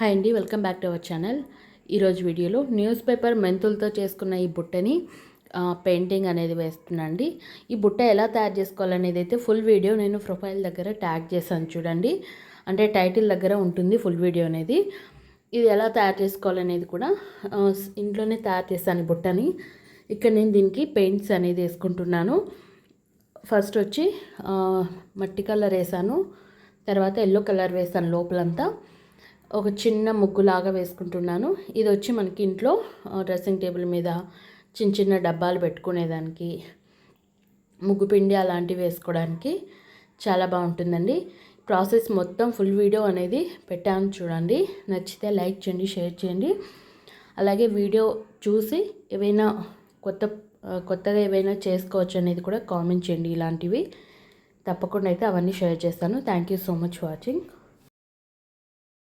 Hi అండి, welcome back to our channel. ఈరోజు వీడియోలో న్యూస్ పేపర్ మెంతులతో చేసుకున్న ఈ బుట్టని పెయింటింగ్ అనేది వేస్తున్నాండి. ఈ బుట్ట ఎలా తయారు చేసుకోవాలనేది అయితే ఫుల్ వీడియో నేను ప్రొఫైల్ దగ్గర ట్యాగ్ చేశాను చూడండి. అంటే టైటిల్ దగ్గర ఉంటుంది ఫుల్ వీడియో అనేది. ఇది ఎలా తయారు చేసుకోవాలనేది కూడా ఇంట్లోనే తయారు చేశాను ఈ బుట్టని. ఇక్కడ నేను దీనికి పెయింట్స్ అనేది వేసుకుంటున్నాను. ఫస్ట్ వచ్చి మట్టి కలర్ వేసాను, తర్వాత ఎల్లో కలర్ వేసాను. లోపలంతా ఒక చిన్న ముగ్గులాగా వేసుకుంటున్నాను. ఇది వచ్చి మనకి ఇంట్లో డ్రెస్సింగ్ టేబుల్ మీద చిన్న చిన్న డబ్బాలు పెట్టుకునేదానికి, ముగ్గు పిండి అలాంటివి వేసుకోవడానికి చాలా బాగుంటుందండి. ప్రాసెస్ మొత్తం ఫుల్ వీడియో అనేది పెట్టాను చూడండి. నచ్చితే లైక్ చేయండి, షేర్ చేయండి. అలాగే వీడియో చూసి ఏవైనా కొత్తగా ఏవైనా చేసుకోవచ్చు అనేది కూడా కామెంట్ చేయండి. ఇలాంటివి తప్పకుండా అయితే అవన్నీ షేర్ చేస్తాను. Thank you so much for watching.